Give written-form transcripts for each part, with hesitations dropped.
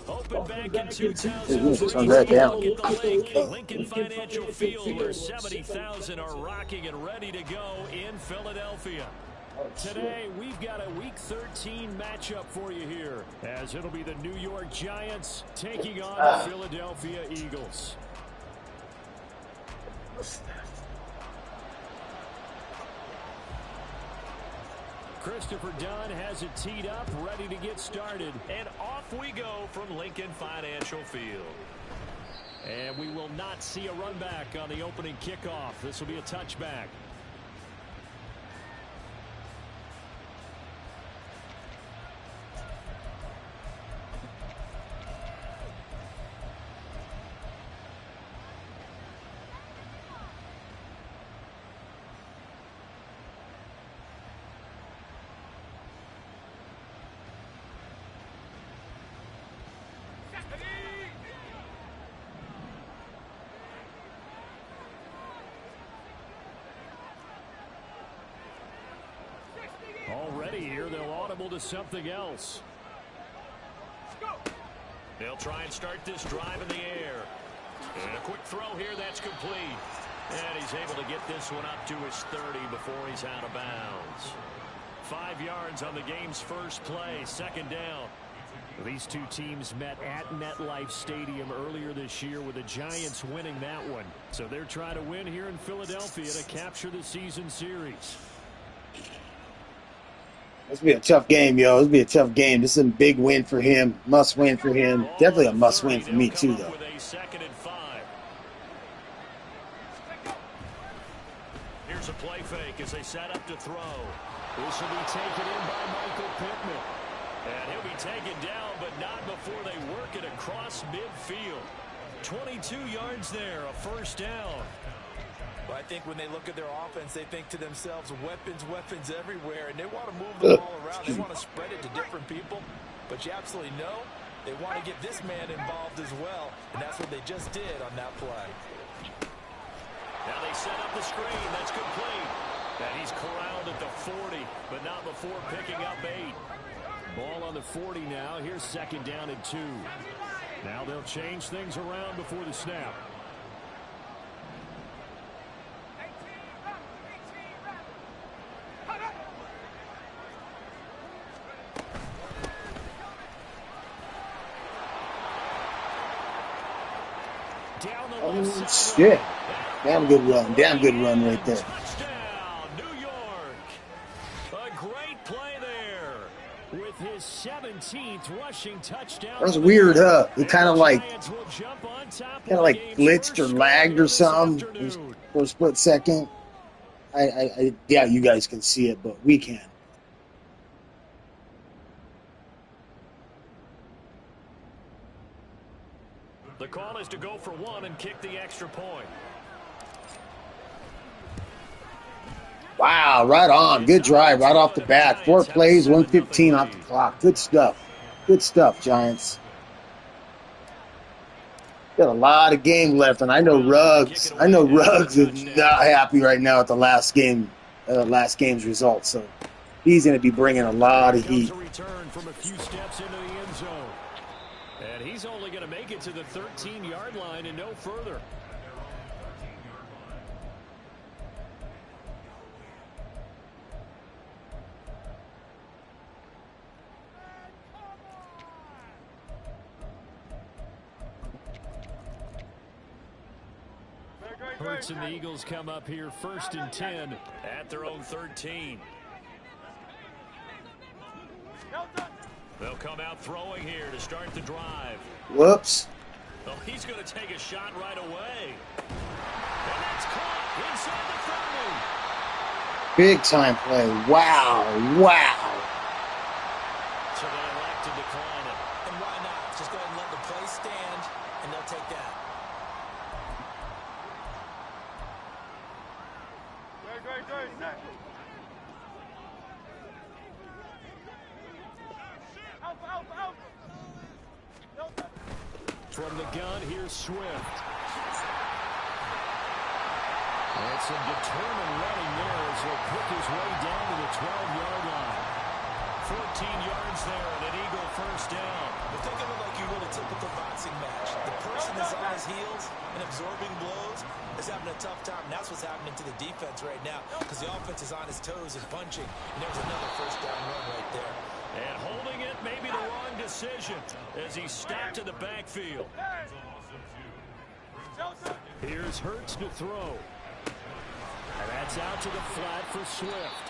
Opened back in Just run 2003, that down. look at the link, Lincoln Financial Field, where 70,000 are rocking and ready to go in Philadelphia. Today, we've got a Week 13 matchup for you here, as it'll be the New York Giants taking on the Philadelphia Eagles. Christopher Dunn has it teed up, ready to get started. And off we go from Lincoln Financial Field. And we will not see a run back on the opening kickoff. This will be a touchback. Already here, they'll audible to something else. They'll try and start this drive in the air. And a quick throw here, that's complete. And he's able to get this one up to his 30 before he's out of bounds. 5 yards on the game's first play, second down. These two teams met at MetLife Stadium earlier this year, with the Giants winning that one. So they're trying to win here in Philadelphia to capture the season series. This will be a tough game, yo. This will be a tough game. This is a big win for him. Must win for him. Definitely a must win for me, too, though. Here's a play fake as they set up to throw. This will be taken in by Michael Pittman. And he'll be taken down, but not before they work it across midfield. 22 yards there, a first down. But I think when they look at their offense, they think to themselves, weapons, weapons everywhere, and they want to move the ball around. They want to spread it to different people, but you absolutely know they want to get this man involved as well, and that's what they just did on that play. Now they set up the screen. That's complete. And he's corralled at the 40, but not before picking up 8. Ball on the 40 now. Here's second down and 2. Now they'll change things around before the snap. Oh, shit. Damn good run. Damn good run right there. Touchdown, New York. A great play there with his 17th rushing touchdown. That was weird, huh? It kind of like blitzed or lagged or something for a split second. I doubt you guys can see it, but we can. The call is to go for 1 and kick the extra point. Wow, right on. Good drive right off the bat. 4 plays, 1:15 off the clock. Good stuff. Good stuff, Giants. Got a lot of game left, and I know Ruggs is not happy right now at the last game's results. So he's going to be bringing a lot of heat. Return from a few steps into the end zone. And he's only going to make it to the 13-yard line and no further. Hurts and the Eagles come up here 1st and 10 at their own 13. They'll come out throwing here to start the drive. Whoops. Oh, he's going to take a shot right away. And that's caught inside the 30. Big time play. Wow. Wow. So they elect to decline it. And why not? Just go ahead and let the play stand, and they'll take that. From the gun, here's Swift. And some determined running there as he'll pick his way down to the 12-yard line. 14 yards there and an Eagle first down. But think of it like you would a typical boxing match. The person is on his heels and absorbing blows is having a tough time. And that's what's happening to the defense right now because the offense is on his toes and punching. And there's another first down run right there. And holding it may be the wrong decision as he stopped in the backfield. Here's Hurts to throw. And that's out to the flat for Swift.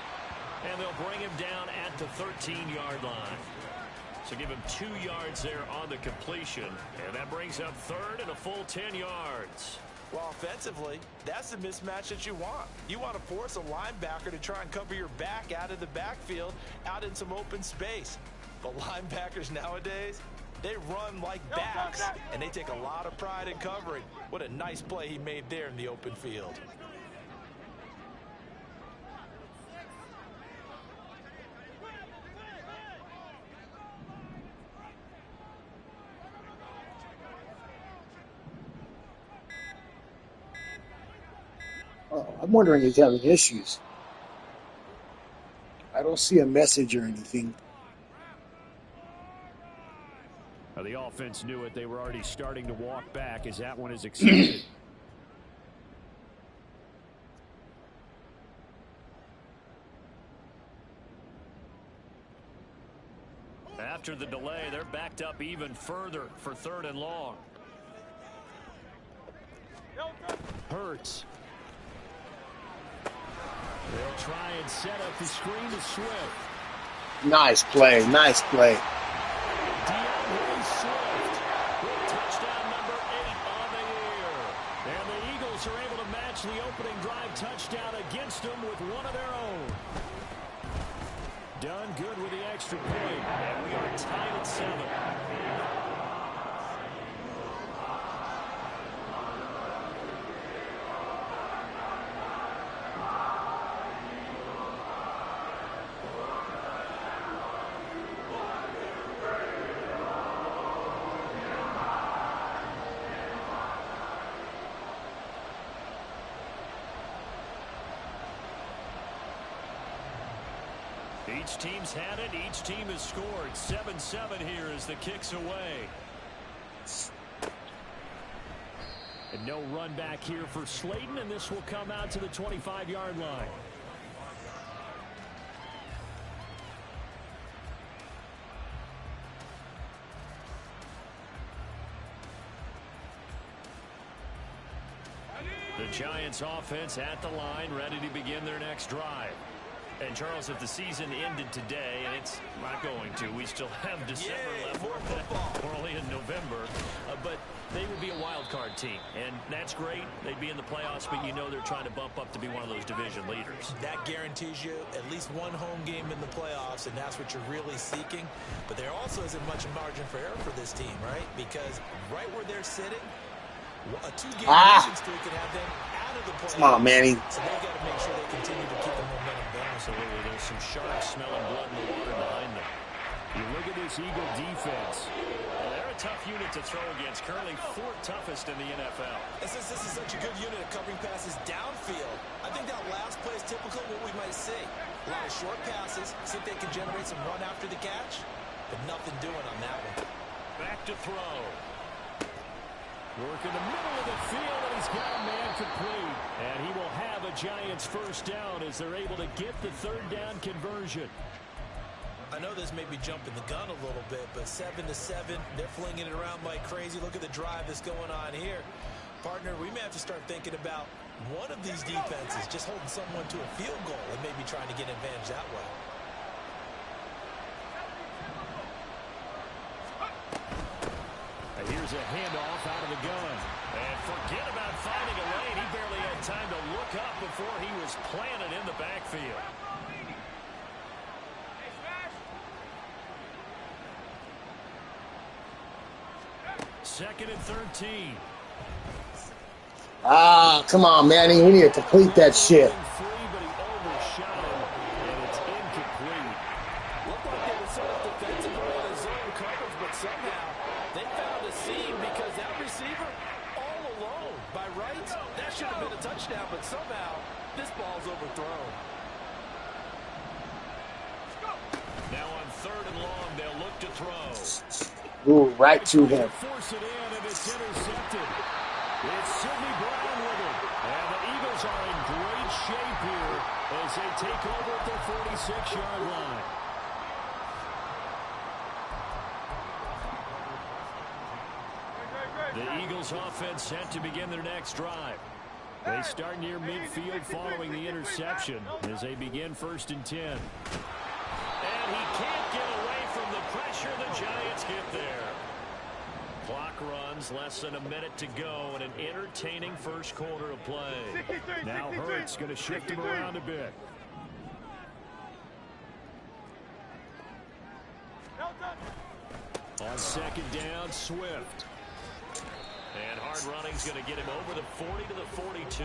And they'll bring him down at the 13-yard line. So give him 2 yards there on the completion. And that brings up third and a full 10 yards. Well, offensively, that's the mismatch that you want. You want to force a linebacker to try and cover your back out of the backfield, out in some open space. But linebackers nowadays, they run like backs, and they take a lot of pride in covering. What a nice play he made there in the open field. Oh, I'm wondering if he's having issues. I don't see a message or anything. Now the offense knew it. They were already starting to walk back as that one is accepted. After the delay, they're backed up even further for 3rd and long. Hurts. They'll try and set up the screen to Swift. Nice play. Nice play. Swift with touchdown number 8 on the year. And the Eagles are able to match the opening drive touchdown against them with one of their own. Done good with the extra point. And we are tied at 7. Each team's had it. Each team has scored. 7-7 here as the kick's away. And no run back here for Slayton, and this will come out to the 25-yard line. The Giants offense at the line, ready to begin their next drive. And, Charles, if the season ended today, and it's not going to, we still have December left. We're only in November. But they would be a wild card team, and that's great. They'd be in the playoffs, but you know they're trying to bump up to be one of those division leaders. That guarantees you at least one home game in the playoffs, and that's what you're really seeking. But there also isn't much margin for error for this team, right? Because right where they're sitting, a 2-game losing streak could have them out of the playoffs. Come on, Manny. So they've got to make sure they continue to keep the momentum going. Absolutely. There's some sharks smelling blood in the water behind them. You look at this Eagle defense. Well, they're a tough unit to throw against. Currently 4th toughest in the NFL. And since this is such a good unit of covering passes downfield, I think that last play is typical of what we might see. A lot of short passes, see if they can generate some run after the catch, but nothing doing on that one. Back to throw. Work in the middle of the field, and he's got a man complete. And he will have a Giants first down as they're able to get the 3rd down conversion. I know this may be jumping the gun a little bit, but 7-7, they're flinging it around like crazy. Look at the drive that's going on here. Partner, we may have to start thinking about one of these defenses just holding someone to a field goal and maybe trying to get an advantage that way. Here's a handoff out of the gun. And forget about finding a lane. He barely had time to look up before he was planted in the backfield. Second and 13. Come on, Manny. We need to complete that shit. But he overshot him, and it's incomplete. Looked like they were set up defensively in a zone coverage, but somehow they found a seam because that receiver all alone. By rights, that should have been a touchdown, but somehow this ball's overthrown. Now on 3rd and long, they'll look to throw. Ooh, right to him. Force it in, and it's intercepted. It's Sidney Brown with it. And the Eagles are in great shape here as they take over at their 46-yard line. The Eagles offense set to begin their next drive. They start near midfield following the interception as they begin 1st and 10. And he can't get away from the pressure. The Giants get there. Clock runs, less than a minute to go, and an entertaining first quarter of play. Now Hurts going to shift him around a bit. On 2nd down, Swift. And hard running's going to get him over the 40 to the 42.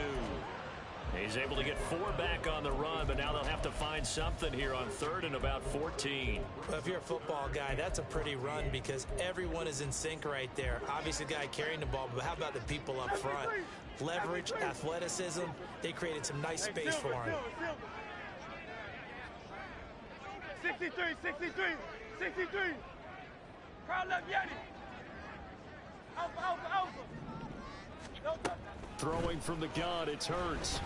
He's able to get 4 back on the run, but now they'll have to find something here on 3rd and about 14. Well, if you're a football guy, that's a pretty run because everyone is in sync right there. Obviously, the guy carrying the ball, but how about the people up front? Leverage, athleticism, they created some nice space for him. 63, 63, 63. Crowd left Yeti. Alpha. Throwing from the gun, it's Hurts.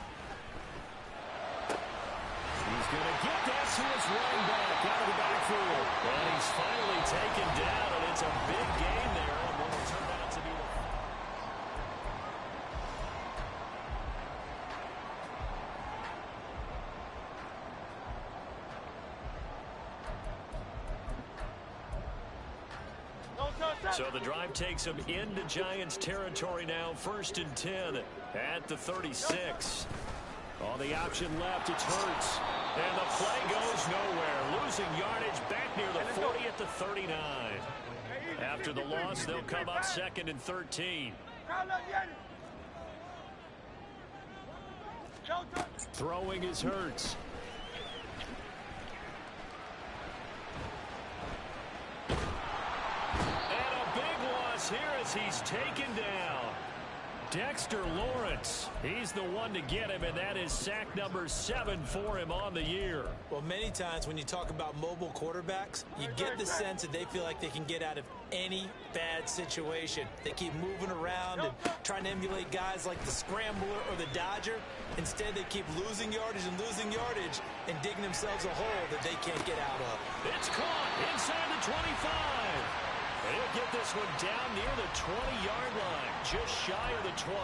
He's going to get that to his running back out of the backfield. And he's finally taken down, and it's a big gain there. And what will turn out to be So the drive takes them into Giants territory now. 1st and 10 at the 36. On the option left, it's Hurts. And the play goes nowhere. Losing yardage back near the 40 at the 39. After the loss, they'll come up 2nd and 13. Throwing is Hurts. Here as he's taken down. Dexter Lawrence, he's the one to get him, and that is sack number 7 for him on the year. Well, many times when you talk about mobile quarterbacks, you get the sense that they feel like they can get out of any bad situation. They keep moving around and trying to emulate guys like the Scrambler or the Dodger. Instead, they keep losing yardage and digging themselves a hole that they can't get out of. It's caught inside the 25. He'll get this one down near the 20-yard line, just shy of the 20.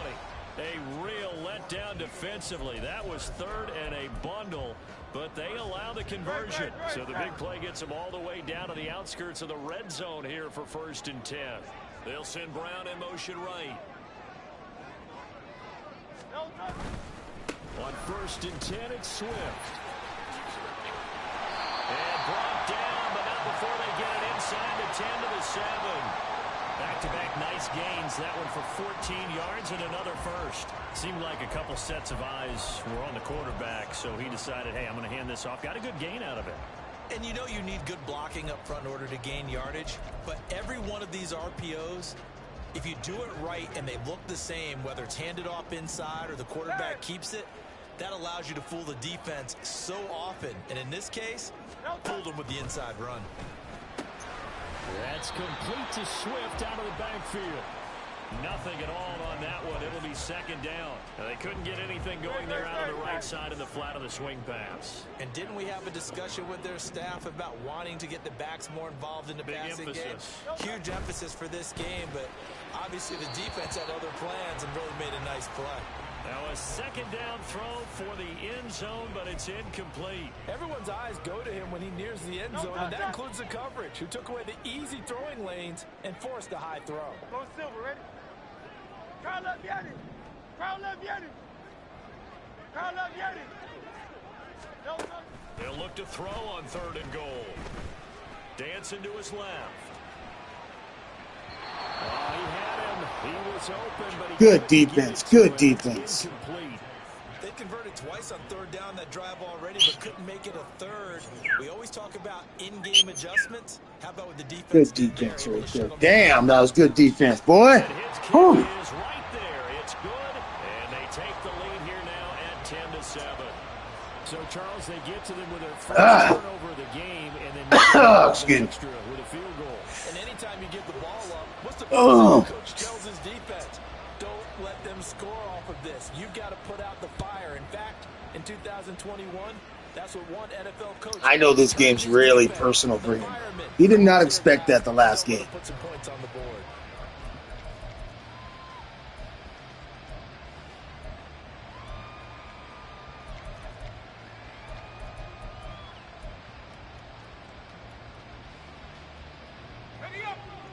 A real letdown defensively. That was 3rd and a bundle, but they allow the conversion. So the big play gets them all the way down to the outskirts of the red zone here for 1st and 10. They'll send Brown in motion right. On 1st and 10, it's Swift. And brought down, but not before they get it inside the 10 to the 7. Back-to-back nice gains. That one for 14 yards and another first. Seemed like a couple sets of eyes were on the quarterback, so he decided, hey, I'm going to hand this off. Got a good gain out of it. And you know you need good blocking up front in order to gain yardage, but every one of these RPOs, if you do it right and they look the same, whether it's handed off inside or the quarterback keeps it, that allows you to fool the defense so often. And in this case, fooled them with the inside run. That's complete to Swift out of the backfield. Nothing at all on that one. It'll be 2nd down. Now, they couldn't get anything going there out of the right side of the flat of the swing pass. And didn't we have a discussion with their staff about wanting to get the backs more involved in the passing game? Huge emphasis for this game, but obviously the defense had other plans and really made a nice play. Now a 2nd down throw for the end zone, but it's incomplete. Everyone's eyes go to him when he nears the end zone, and that includes the coverage, who took away the easy throwing lanes and forced a high throw. Go Silver, ready? Crowd left Yeti. Crowd left Yeti. Crowd left Yeti. They'll look to throw on 3rd and goal. Dancing to his left. Oh, he had him. He was open, but he good defense. Good defense. They converted twice on 3rd down that drive already, but couldn't make it a 3rd. We always talk about in-game adjustments. How about with the defense? Good defense right there. Damn, that was good defense, boy. Whew. Is right there. It's good, and they take the lead here now at 10-7. So Charles, they get to them with their first turnover of the game, and then extra with a field goal. And anytime you give the ball up, what's the first Oh. thing the coach tells his defense? Don't let them score off of this. You've got to put out the fire. In fact, in 2021, that's what one NFL coach. I know this game's really personal for him. He did not expect that the last game. Put some points on the board.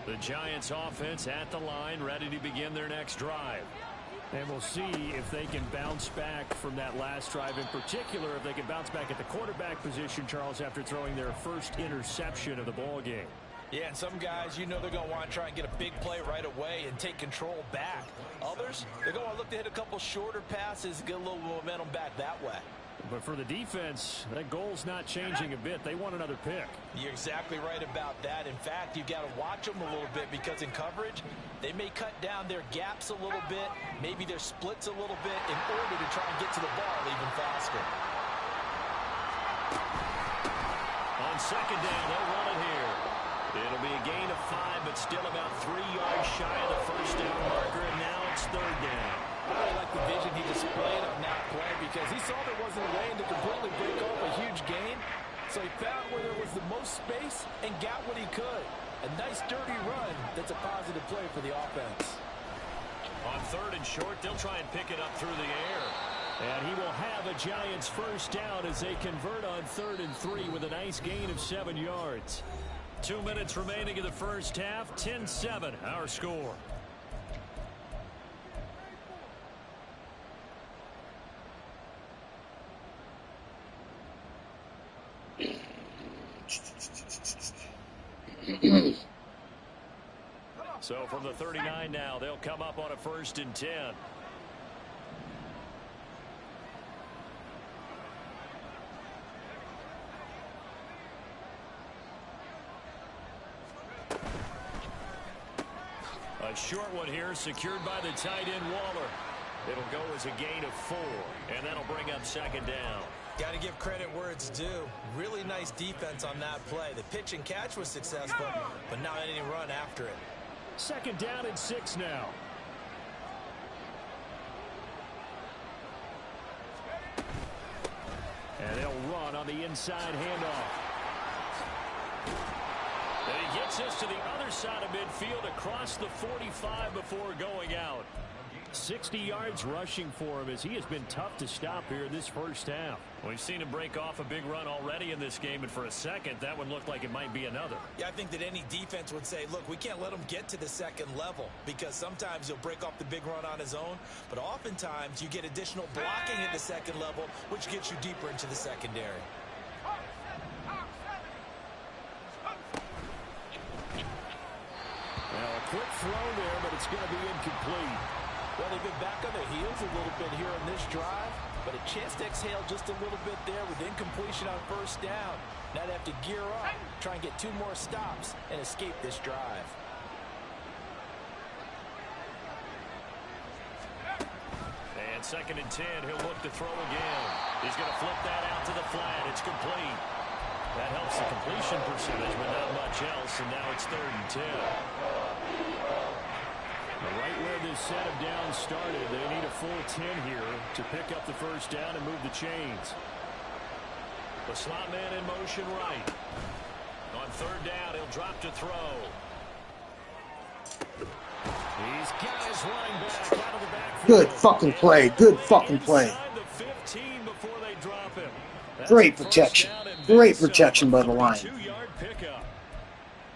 The Giants offense at the line, ready to begin their next drive. And we'll see if they can bounce back from that last drive, in particular, if they can bounce back at the quarterback position, Charles, after throwing their first interception of the ball game. Yeah, and some guys, you know they're going to want to try and get a big play right away and take control back. Others, they're going to look to hit a couple shorter passes and get a little momentum back that way. But for the defense, that goal's not changing a bit. They want another pick. You're exactly right about that. In fact, you've got to watch them a little bit because in coverage, they may cut down their gaps a little bit, maybe their splits a little bit in order to try and get to the ball even faster. On second down, they'll run it here. It'll be a gain of 5, but still about 3 yards shy of the first down marker, and now it's third down. I really like the vision he displayed on that play because he saw there wasn't a lane to completely break off a huge gain. So he found where there was the most space and got what he could. A nice dirty run that's a positive play for the offense. On third and short, they'll try and pick it up through the air. And he will have a Giants first down as they convert on 3rd and 3 with a nice gain of 7 yards. 2 minutes remaining in the first half. 10-7 our score. So from the 39 now, they'll come up on a 1st and 10. A short one here, secured by the tight end Waller. It'll go as a gain of 4, and that'll bring up 2nd down. Got to give credit where it's due. Really nice defense on that play. The pitch and catch was successful, but not any run after it. 2nd down and 6 now. And they'll run on the inside handoff. And he gets us to the other side of midfield across the 45 before going out. 60 yards rushing for him as he has been tough to stop here in this first half. We've seen him break off a big run already in this game, and for a second, that one looked like it might be another. Yeah, I think that any defense would say, look, we can't let him get to the 2nd level because sometimes he'll break off the big run on his own, but oftentimes you get additional blocking at the 2nd level, which gets you deeper into the secondary. Now, a quick throw there, but it's going to be incomplete. Well, they've been back on their heels a little bit here on this drive, but a chance to exhale just a little bit there with incompletion on 1st down. Now they have to gear up, try and get 2 more stops, and escape this drive. And 2nd and 10, he'll look to throw again. He's going to flip that out to the flat. It's complete. That helps the completion percentage, but not much else, and now it's 3rd and 10. Right where this set of downs started, they need a full 10 here to pick up the first down and move the chains. The slot man in motion right. On 3rd down, he'll drop to throw. He's got his running back out of the backfield. Good fucking play. Good fucking play. Inside the 15 before they drop him. That's Great protection. Great protection by the line. 2-yard pickup.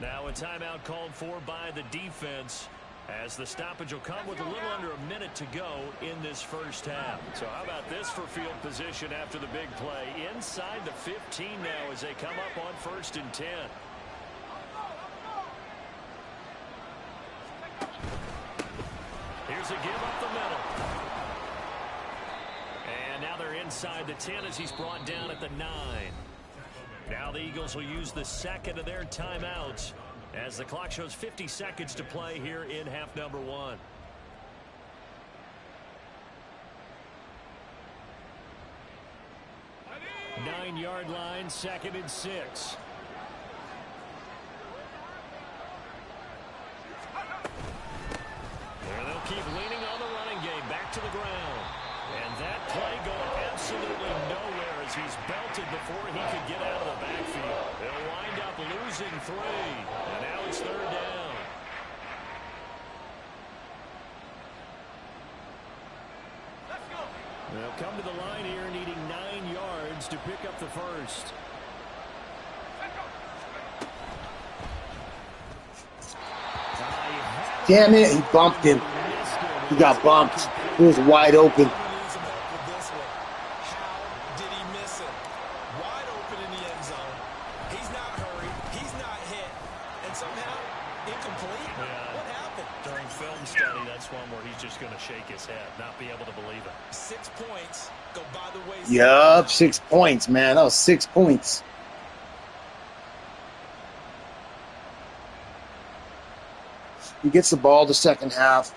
Now a timeout called for by the defense, as the stoppage will come with a little under a minute to go in this first half. So how about this for field position after the big play? Inside the 15 now as they come up on 1st and 10. Here's a give up the middle. And now they're inside the 10 as he's brought down at the 9. Now the Eagles will use the 2nd of their timeouts as the clock shows 50 seconds to play here in half number 1. Nine-yard line, 2nd and 6. keep leaning on the running game. Back to the ground. And that play going absolutely nowhere as he's belted before he could get out of the backfield. They'll wind up losing 3. And now it's 3rd down. Let's go. They'll come to the line here needing 9 yards to pick up the first. Damn it, he bumped him. He got bumped. He was wide open. How did he miss it? Wide open in the end zone. He's not hurried. He's not hit. And somehow, incomplete? Yeah. What happened? During film study, that's one where he's just going to shake his head, not be able to believe it. 6 points go by the wayside. Yup, 6 points, man. That was 6 points. He gets the ball the second half.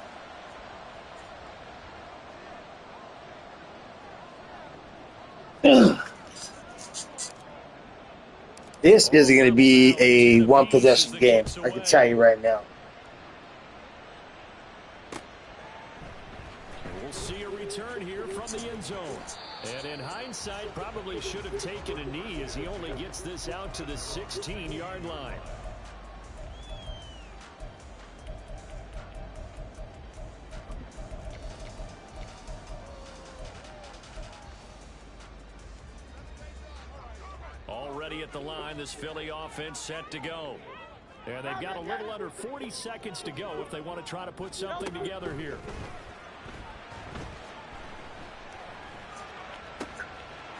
This isn't going to be a one-possession game. I can tell you right now. We'll see a return here from the end zone. And in hindsight, probably should have taken a knee as he only gets this out to the 16-yard line. Already at the line, this Philly offense set to go. And they've got a little under 40 seconds to go if they want to try to put something together here.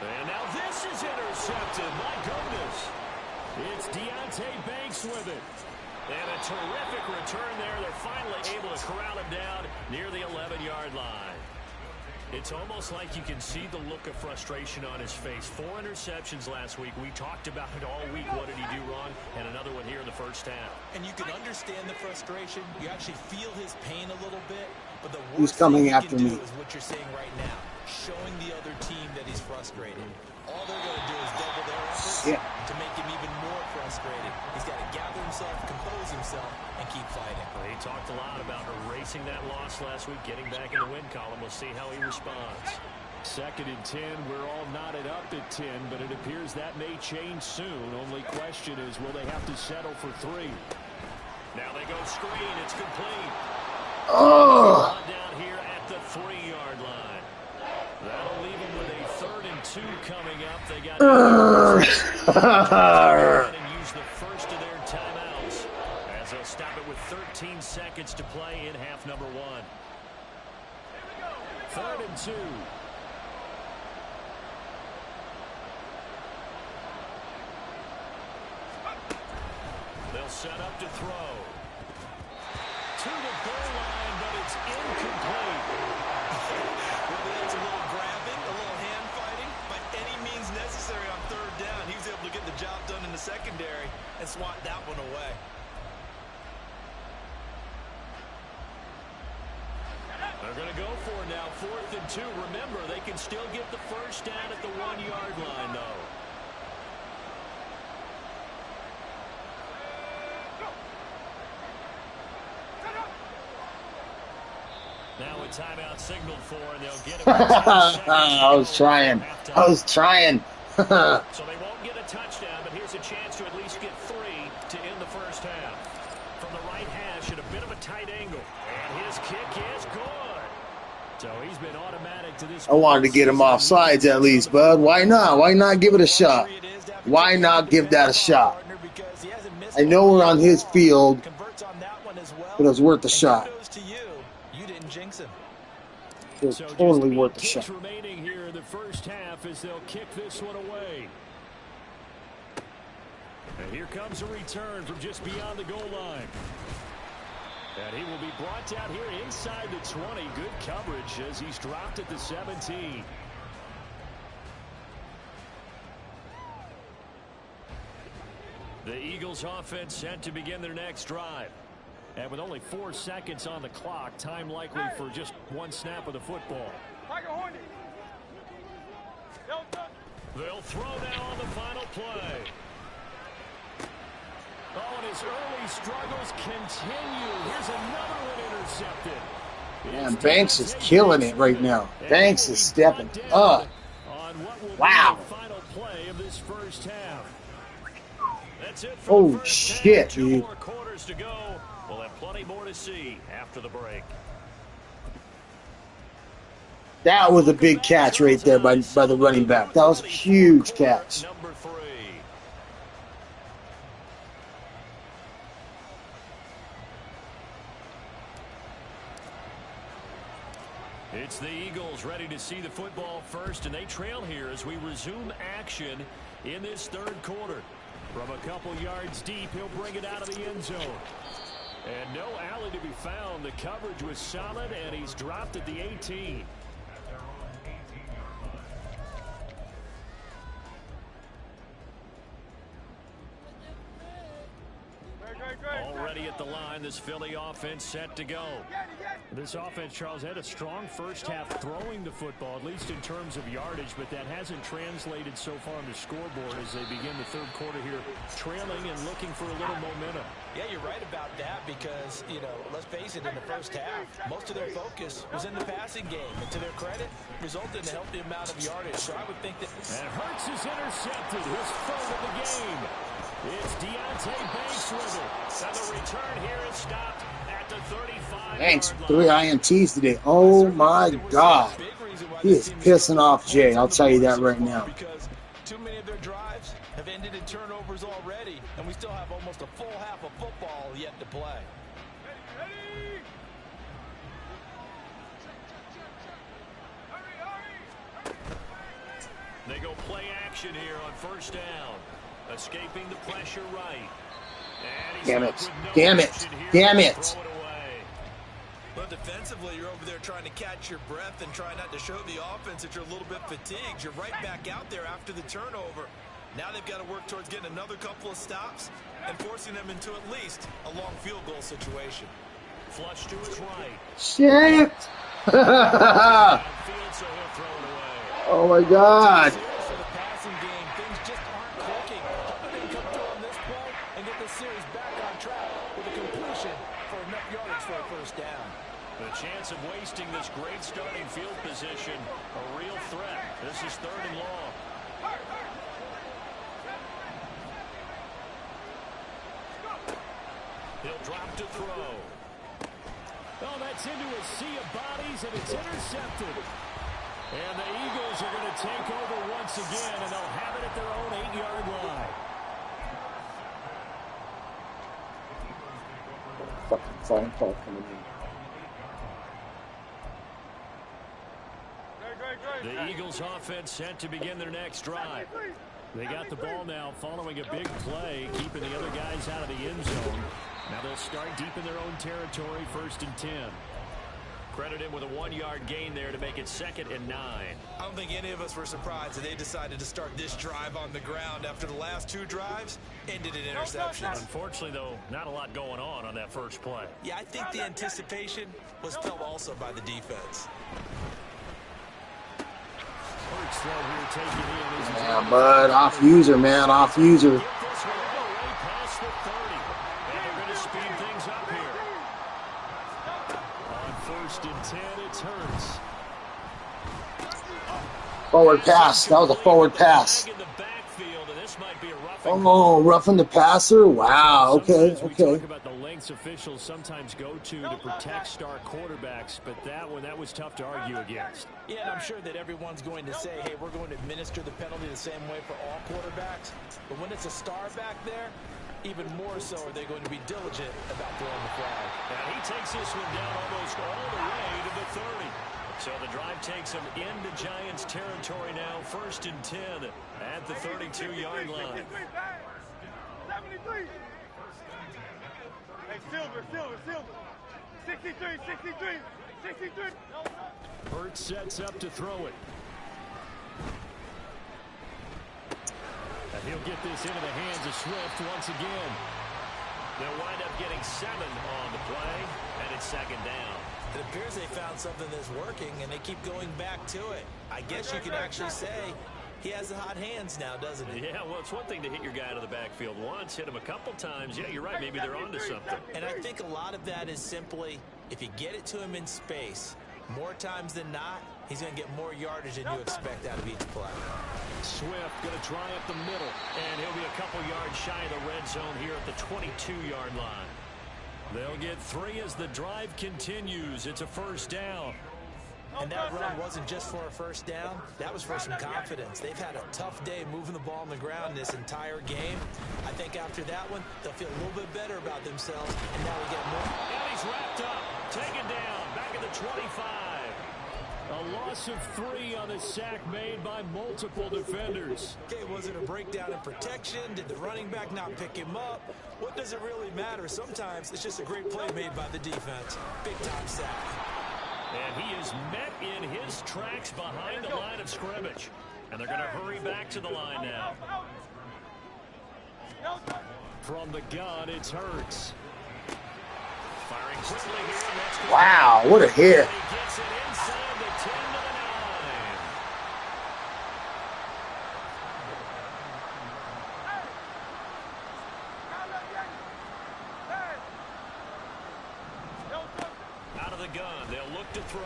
And now this is intercepted. My goodness. It's Deontay Banks with it. And a terrific return there. They're finally able to corral him down near the 11-yard line. It's almost like you can see the look of frustration on his face. 4 interceptions last week. We talked about it all week. What did he do wrong? And another one here in the first half. And you can understand the frustration. You actually feel his pain a little bit. But the Who's worst coming thing after you can me? do is what you're saying right now. Showing the other team that he's frustrated. All they're going to do is double their efforts to make him even more frustrated. He's got to gather himself, compose himself, and keep fighting. Well, he talked a lot about erasing that loss last week, getting back in the win column. We'll see how he responds. 2nd and 10. We're all knotted up at 10, but it appears that may change soon. Only question is, will they have to settle for 3? Now they go screen. It's complete. Oh! Down here at the 3-yard line. That'll leave them with a 3rd and 2 coming up. They got and use the first of their timeouts as they'll stop it with 13 seconds to play in half number 1. 3rd and 2. They'll set up to throw. To the goal line, but it's incomplete. Whether that's a little grabbing, a little hand fighting, by any means necessary on 3rd down, he was able to get the job done in the secondary and swat that one away. They're going to go for it now, 4th and 2. Remember, they can still get the first down at the 1-yard line, though. Now a timeout signaled for, and they'll get it. I was trying. So they won't get a touchdown, but here's a chance to at least get 3 to end the first half. From the right hash at a bit of a tight angle. And his kick is good. So he's been automatic to this. I wanted to get him off sides at least, bud. Why not? Why not give it a shot? Why not give that a shot? I know we're on his field, but it was worth a shot. It was totally worth a shot. Remaining here in the first half as they'll kick this one away. And here comes a return from just beyond the goal line. And he will be brought down here inside the 20. Good coverage as he's dropped at the 17. The Eagles offense set to begin their next drive. And with only 4 seconds on the clock, time likely for just 1 snap of the football. They'll throw now on the final play. Oh, and his early struggles continue. Here's another one intercepted. Man, Banks is killing it right now. Banks is stepping up. Wow. Oh, shit, dude. We'll have plenty more to see after the break. That was a big catch right there by the running back. That was a huge catch. Number 3. It's the Eagles ready to see the football first, and they trail here as we resume action in this third quarter. From a couple yards deep, he'll bring it out of the end zone. And no alley to be found. The coverage was solid, and he's dropped at the 18. Already at the line, this Philly offense set to go. This offense, Charles, had a strong first half throwing the football, at least in terms of yardage, but that hasn't translated so far on the scoreboard as they begin the third quarter here, trailing and looking for a little momentum. Yeah, you're right about that because, you know, let's face it, in the first half, most of their focus was in the passing game. And to their credit, resulted in a healthy amount of yardage. So I would think that... And Hurts is intercepted, his third of the game. It's Banks with it. And the return here is stopped at the 35. Banks, 3 INTs today. Oh, my God. He is pissing off Jay. I'll tell you that right now. Because too many of their drives have ended in turnovers already, and we still have almost a full half of football yet to play. They go play action here on first down. Escaping the pressure right. Damn it. Damn it. Damn it. Well, defensively, you're over there trying to catch your breath and try not to show the offense that you're a little bit fatigued. You're right back out there after the turnover. Now they've got to work towards getting another couple of stops and forcing them into at least a long field goal situation. Flush to his right. Shit. Oh, my God. The chance of wasting this great starting field position, a real threat. This is 3rd and long. He'll drop to throw. Oh, that's into a sea of bodies, and it's intercepted. And the Eagles are going to take over once again, and they'll have it at their own 8-yard line. Fucking phone call coming in. The Eagles offense set to begin their next drive. They got the ball now following a big play, keeping the other guys out of the end zone. Now they'll start deep in their own territory, 1st and 10. Credit him with a 1-yard gain there to make it 2nd and 9. I don't think any of us were surprised that they decided to start this drive on the ground after the last 2 drives ended in interceptions. Unfortunately, though, not a lot going on that first play. Yeah, I think the anticipation was felt also by the defense. Yeah, bud. Off user, man. Off user. Forward pass. That was a forward pass. Oh, roughing the passer? Wow. Okay. We talk about the lengths officials sometimes go to protect star quarterbacks, but that was tough to argue against. Yeah, and I'm sure that everyone's going to say, hey, we're going to administer the penalty the same way for all quarterbacks. But when it's a star back there, even more so are they going to be diligent about throwing the flag. And he takes this one down almost all the way to the 30. So the drive takes him into Giants territory now, 1st and 10 at the 32-yard line. 73. Hey, Silver. 63. Hurts sets up to throw it. And he'll get this into the hands of Swift once again. They'll wind up getting 7 on the play, and it's 2nd down. It appears they found something that's working, and they keep going back to it. I guess you can actually say he has the hot hands now, doesn't he? Yeah, well, it's one thing to hit your guy out of the backfield once, hit him a couple times. Yeah, you're right. Maybe they're onto something. And I think a lot of that is simply If you get it to him in space, more times than not, he's going to get more yardage than you expect out of each play. Swift going to try up the middle, and he'll be a couple yards shy of the red zone here at the 22-yard line. They'll get 3 as the drive continues. It's a first down. And that run wasn't just for a first down. That was for some confidence. They've had a tough day moving the ball on the ground this entire game. I think after that one, they'll feel a little bit better about themselves, and now we get more. And he's wrapped up, taken down, back at the 25. A loss of 3 on the sack made by multiple defenders. Okay, was it a breakdown in protection? Did the running back not pick him up? What does it really matter? Sometimes it's just a great play made by the defense. Big-time sack. And he is met in his tracks behind the line of scrimmage. And they're going to hurry back to the line now. From the gun, it's Hurts. Firing quickly here. That's wow, what a hit. He gets it inside the 10 to the 9. Out of the gun, they'll look to throw.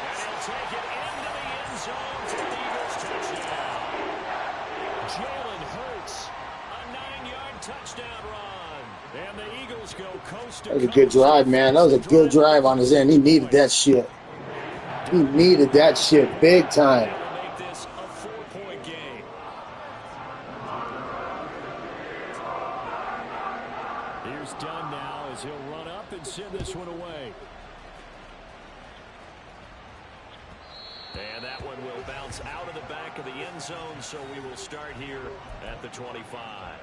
And he'll take it into the end zone for the Eagles touchdown. Jalen Hurts, a 9-yard touchdown run. And the Eagles go coast to coast. That was a good drive, man. That was a good drive on his end. He needed that shit. He needed that shit big time. Make this a 4-point game. Here's Dunn now as he'll run up and send this one away. And that one will bounce out of the back of the end zone, so we will start here at the 25.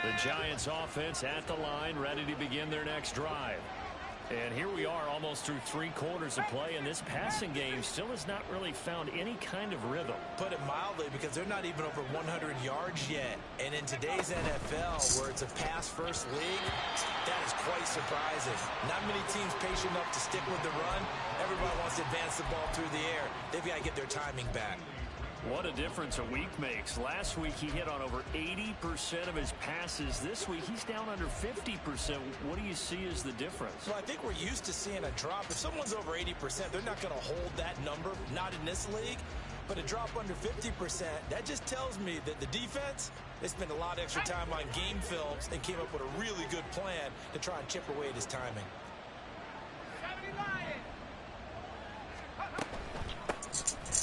The Giants offense at the line, ready to begin their next drive. And here we are almost through 3 quarters of play, and this passing game still has not really found any kind of rhythm. Put it mildly, because they're not even over 100 yards yet. And in today's NFL, where it's a pass-first league, that is quite surprising. Not many teams patient enough to stick with the run. Everybody wants to advance the ball through the air. They've got to get their timing back. What a difference a week makes. Last week he hit on over 80% of his passes. This week he's down under 50%. What do you see as the difference? Well, I think we're used to seeing a drop. If someone's over 80%, they're not going to hold that number, not in this league. But a drop under 50%, that just tells me that the defense, they spent a lot of extra time on game films and came up with a really good plan to try and chip away at his timing.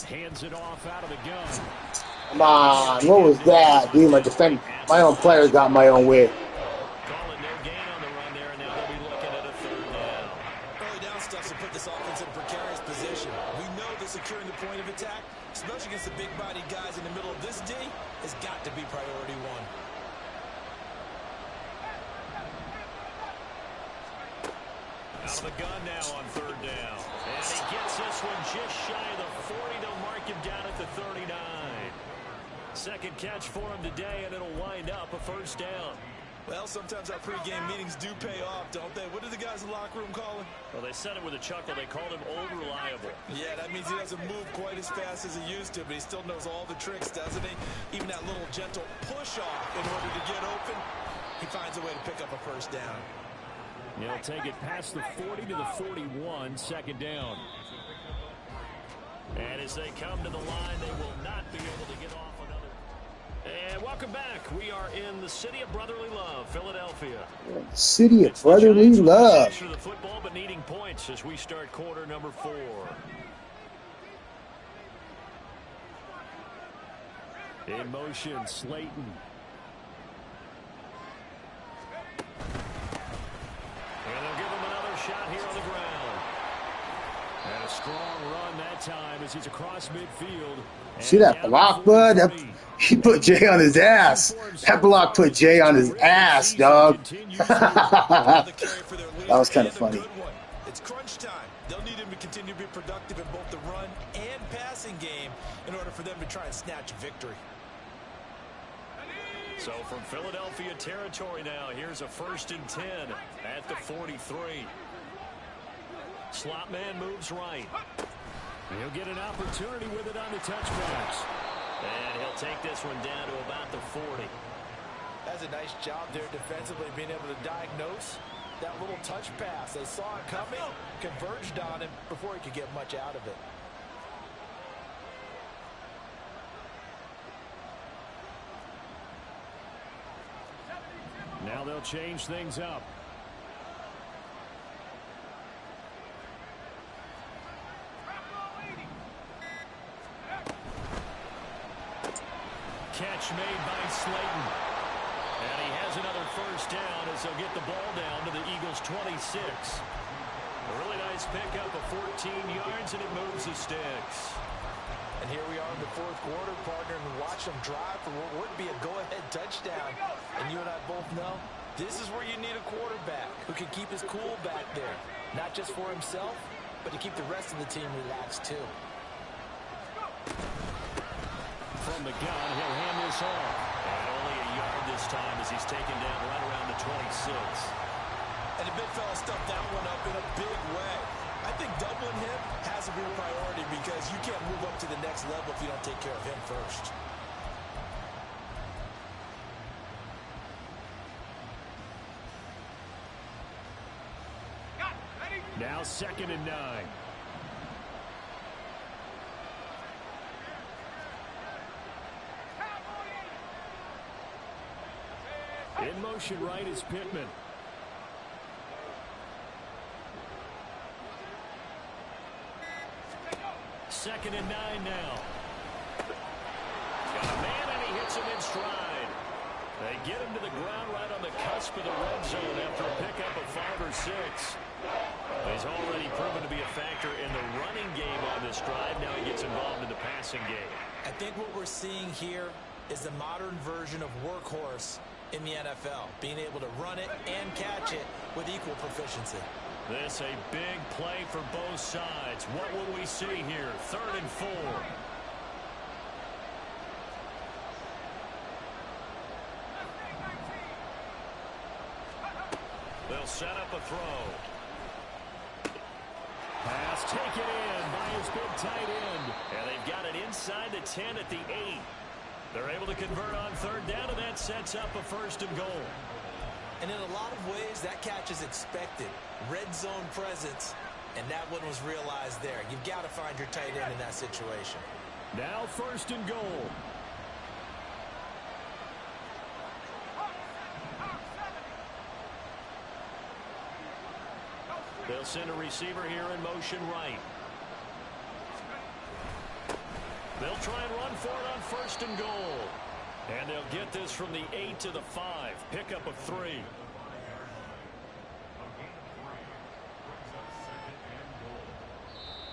Hands it off out of the gun. Come on, what was that? Dude, my own players got my own way. Calling no gain on the run there, and now they'll be looking at a 3rd down. Early down stuff to put this offense in a precarious position. We know that securing the point of attack, especially against the big-bodied guys in the middle of this D, has got to be priority 1. Out of the gun now on 3rd down. And he gets this one just shy of the 40. They'll mark him down at the 39. Second catch for him today, and it'll wind up a 1st down. Well, sometimes our pregame meetings do pay off, don't they? What do the guys in the locker room call him? Well, they said it with a chuckle. They called him old reliable. Yeah, that means he doesn't move quite as fast as he used to, but he still knows all the tricks, doesn't he? Even that little gentle push-off in order to get open, he finds a way to pick up a 1st down. He'll take it past the 40 to the 41, 2nd down. And as they come to the line, they will not be able to get off another. And welcome back. We are in the city of brotherly love, Philadelphia. City of brotherly love. The football, but needing points as we start quarter number 4. In motion, Slayton. And they'll give him another shot here on the ground. And a strong run that time as he's across midfield. See that block, bud? He put Jay on his ass. That block put Jay on his ass, dog. That was kind of funny. It's crunch time. They'll need him to continue to be productive in both the run and passing game in order for them to try and snatch victory. So from Philadelphia territory now, here's a 1st and 10 at the 43. Slot man moves right. He'll get an opportunity with it on the touchbacks. And he'll take this one down to about the 40. That's a nice job there defensively, being able to diagnose that little touch pass. They saw it coming, converged on him before he could get much out of it. Now they'll change things up. Catch made by Slayton. And he has another first down as they'll get the ball down to the Eagles' 26. A really nice pickup of 14 yards, and it moves the sticks. And here we are in the fourth quarter, partner, and watch them drive for what would be a go-ahead touchdown. And you and I both know this is where you need a quarterback who can keep his cool back there. Not just for himself, but to keep the rest of the team relaxed too. From the gun, he'll hand this off. And only a yard this time as he's taken down right around the 26. And the big fella stuffed that one up in a big way. I think doubling him has to be a priority because you can't move up to the next level if you don't take care of him first. Now 2nd and 9. In motion right is Pittman. Second and 9 now. Got a man and he hits him in stride. They get him to the ground right on the cusp of the red zone after a pickup of 5 or 6. He's already proven to be a factor in the running game on this drive. Now he gets involved in the passing game. I think what we're seeing here is the modern version of workhorse in the NFL, being able to run it and catch it with equal proficiency. This a big play for both sides. What will we see here? 3rd and 4. They'll set up a throw. Pass taken in by his big tight end. And they've got it inside the 10 at the 8. They're able to convert on 3rd down, and that sets up a 1st and goal. And in a lot of ways, that catch is expected. Red zone presence, and that one was realized there. You've got to find your tight end in that situation. Now 1st and goal. They'll send a receiver here in motion right. They'll try and run for it on 1st and goal. And they'll get this from the 8 to the 5. Pickup of 3.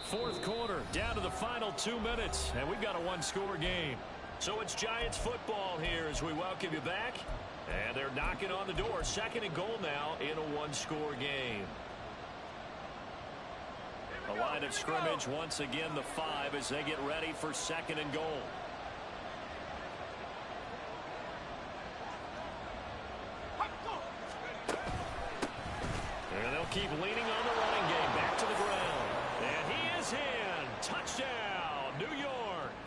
Fourth quarter, down to the final 2 minutes. And we've got a one-score game. So it's Giants football here as we welcome you back. And they're knocking on the door. 2nd and goal now in a one-score game. A line of scrimmage, once again the 5 as they get ready for 2nd and goal. And they'll keep leaning on the running game. Back to the ground. And he is in. Touchdown, New York.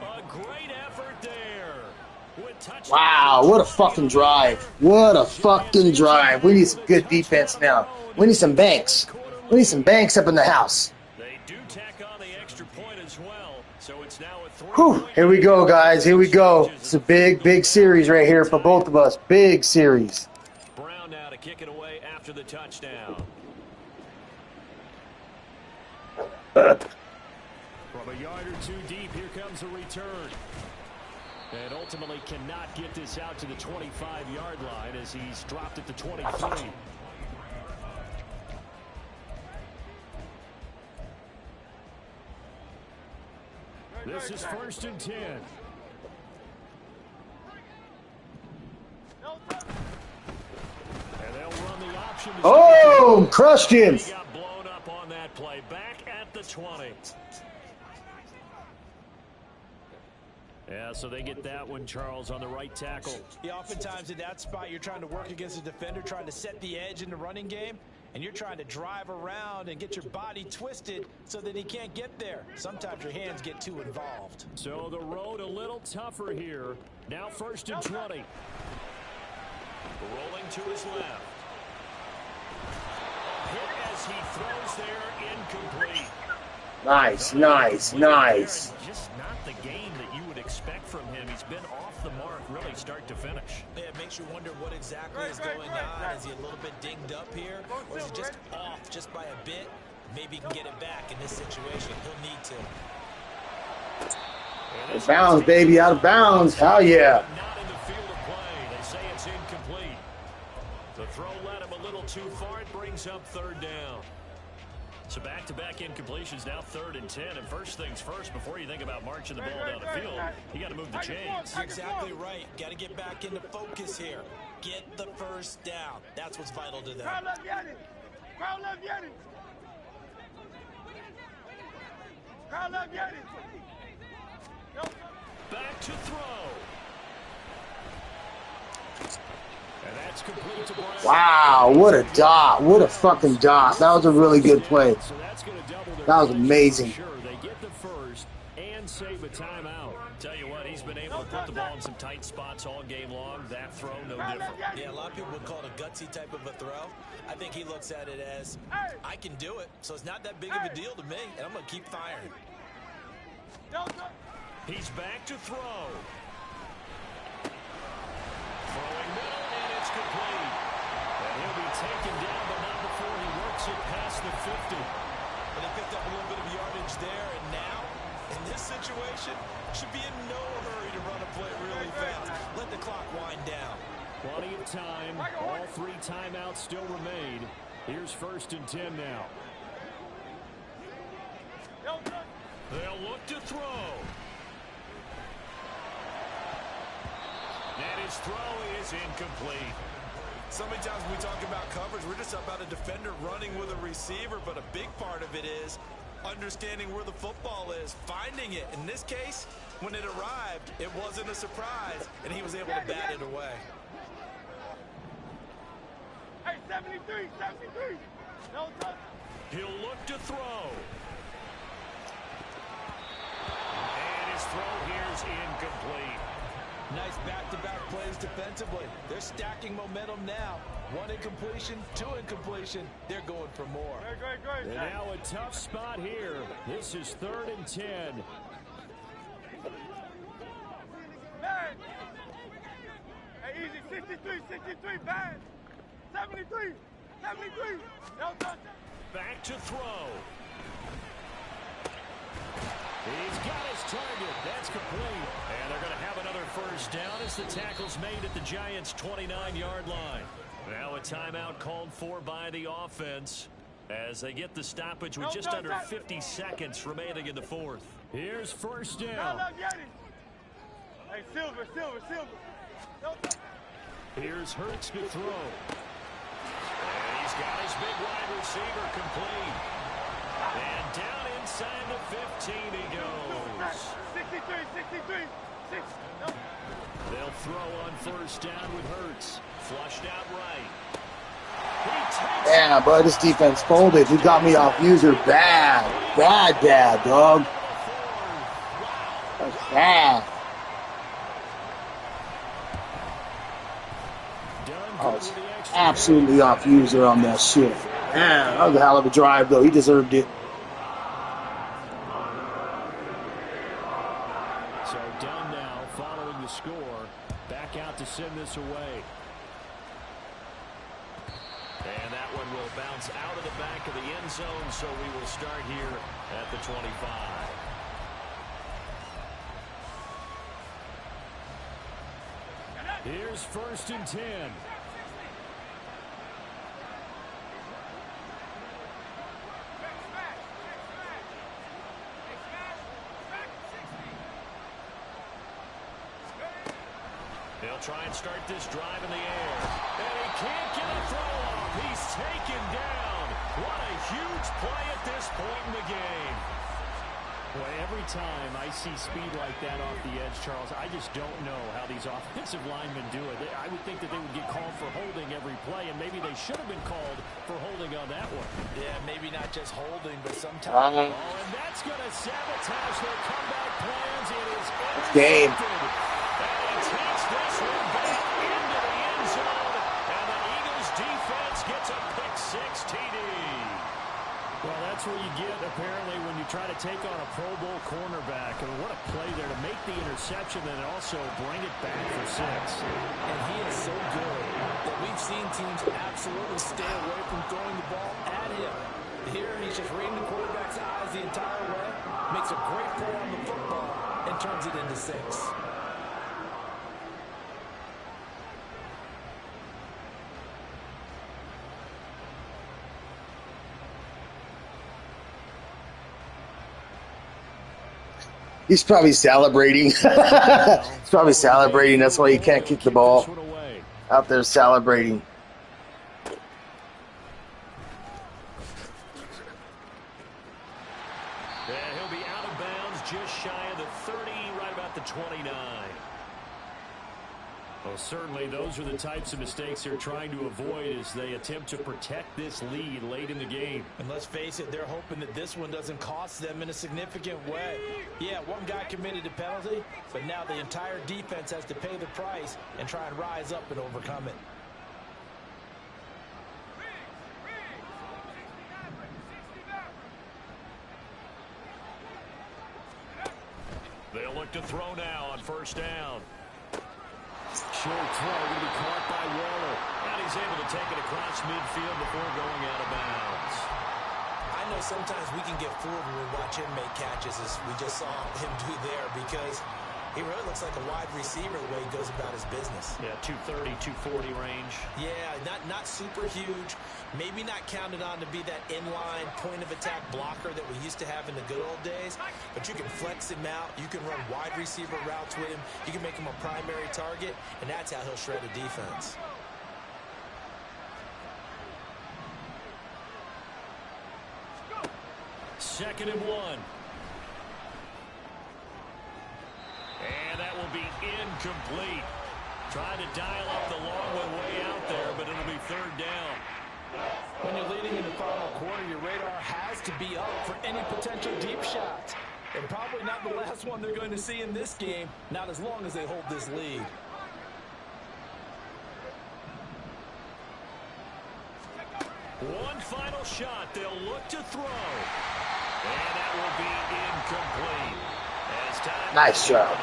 A great effort there. Wow, what a fucking drive. What a fucking drive. We need some good defense now. We need some banks. We need some banks up in the house. They do tack on the extra point as well, so it's now a 3. Whew, here we go, guys. Here we go. It's a big, big series right here for both of us. Big series. Brown now to kick it away after the touchdown. From a yard or 2 deep, here comes a return. And ultimately cannot get this out to the 25-yard line as he's dropped at the 23. This is 1st and 10. And they'll run the option. Oh, crushed him. He got blown up on that play. Back at the 20. Yeah, so they get that one, Charles, on the right tackle. Yeah, oftentimes in that spot, you're trying to work against a defender, trying to set the edge in the running game. and you're trying to drive around and get your body twisted so that he can't get there. Sometimes your hands get too involved. So the road a little tougher here. Now 1st and 20. Rolling to his left. Hit as he throws there, incomplete. Nice, nice, nice. Just not the game that you would expect from him. He's been off the mark really start to finish. Yeah, it makes you wonder what exactly is going on. Is he a little bit dinged up here, or is he just off just by a bit? Maybe he can get it back in this situation. He'll need to. Out of bounds, baby, out of bounds. Hell yeah. Not in the field of play. They say it's incomplete. The throw led him a little too far. It brings up 3rd down. So back-to-back incompletions, now 3rd and 10. And first things first, before you think about marching the ball down the field, you got to move the chains. You're exactly right. Got to get back into focus here. Get the 1st down. That's what's vital to them. Back to throw. And that's complete to Brown. Wow, what a dot. What a fucking dot. That was a really good play. That was amazing. Sure, they get the 1st and save a timeout. Tell you what, he's been able to put the ball in some tight spots all game long. That throw, no different. Yeah, a lot of people would call it a gutsy type of a throw. I think he looks at it as, I can do it, so it's not that big of a deal to me, and I'm going to keep firing. He's back to throw. Throwing middle, and it's complete. And he'll be taken down, but not before he works it past the 50. And he picked up a little bit of yardage there, and now, in this situation, should be in no hurry to run a play really fast. Let the clock wind down. Plenty of time. All 3 timeouts still remain. Here's 1st and 10 now. They'll look to throw. And his throw is incomplete. So many times when we talk about coverage, we're just about a defender running with a receiver, but a big part of it is understanding where the football is, finding it. In this case, when it arrived, it wasn't a surprise, and he was able to bat it away. Hey, 73, 73. No touch. He'll look to throw. And his throw here is incomplete. Nice back-to-back plays defensively. They're stacking momentum now. 1 incompletion, 2 incompletion. They're going for more. And now a tough spot here. This is 3rd and 10. Man. Hey, easy. 63, 63, bang. 73, 73. No touch. Back to throw. He's got his target. That's complete. And they're going to have another 1st down as the tackle's made at the Giants' 29-yard line. Now a timeout called for by the offense as they get the stoppage with just under 50 seconds remaining in the 4th. Here's 1st down. Hey, Silver. No touch. Here's Hurts to throw. And he's got his big wide receiver complete. And down inside the 15 he goes. 63, 63, 6. No. They'll throw on 1st down with Hurts. Flushed out right. Yeah, but this defense folded. He got me off user bad. Bad, dog. That's bad. I was absolutely off user on that shit. Man, that was a hell of a drive, though. He deserved it. So down now, following the score, back out to send this away. And that one will bounce out of the back of the end zone, so we will start here at the 25. Here's 1st and 10. They'll try and start this drive in the air. And he can't get a throw off. He's taken down. What a huge play at this point in the game. Well, every time I see speed like that off the edge, Charles, I just don't know how these offensive linemen do it. I would think that they would get called for holding every play, and maybe they should have been called for holding on that one. Yeah, maybe not just holding, but sometimes. Oh, and that's going to sabotage their comeback plans. It is game. And he takes this one back into the end zone, and the Eagles defense gets a pick-6 TD. Well, that's what you get, apparently, when you try to take on a Pro Bowl cornerback. I mean, what a play there to make the interception and also bring it back for 6. And he is so good that we've seen teams absolutely stay away from throwing the ball at him. Here, he's just reading the quarterback's eyes the entire way, makes a great play on the football, and turns it into 6. He's probably celebrating. He's probably celebrating. That's why he can't kick the ball. Out there celebrating. Yeah, he'll be out of bounds just shy of the 30, right about the 29. Well, certainly those are the types of mistakes they're trying to avoid as they attempt to protect this lead late in the game. And let's face it, they're hoping that this one doesn't cost them in a significant way. Yeah, one guy committed a penalty, but now the entire defense has to pay the price and try and rise up and overcome it. They'll look to throw now on first down. Short throw going to be caught by Waller. And he's able to take it across midfield before going out of bounds. I know sometimes we can get fooled when we watch him make catches, as we just saw him do there, because he really looks like a wide receiver the way he goes about his business. Yeah, 230, 240 range. Yeah, not super huge. Maybe not counted on to be that inline point-of-attack blocker that we used to have in the good old days. But you can flex him out. You can run wide receiver routes with him. You can make him a primary target, and that's how he'll shred a defense. Second and 1. And that will be incomplete. Trying to dial up the long one way out there, but it'll be third down. When you're leading in the final quarter, your radar has to be up for any potential deep shots. And probably not the last one they're going to see in this game, not as long as they hold this lead. One final shot. They'll look to throw. And that will be incomplete. Nice job.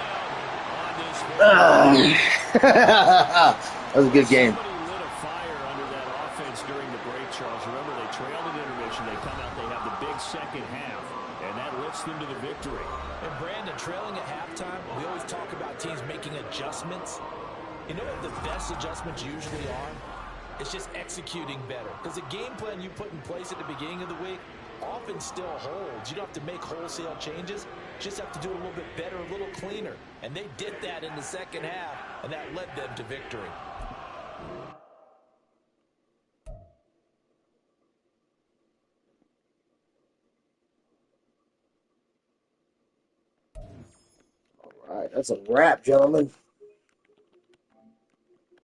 That was a good game. Somebody lit a fire under that offense during the break, Charles. Remember, they trailed at intermission. They come out, they have the big second half, and that lifts them to the victory. And Brandon, trailing at halftime, we always talk about teams making adjustments. You know what the best adjustments usually are? It's just executing better. Because the game plan you put in place at the beginning of the week often still holds. You don't have to make wholesale changes. You just have to do a little bit better, a little cleaner. And they did that in the second half, and that led them to victory. All right, that's a wrap, gentlemen.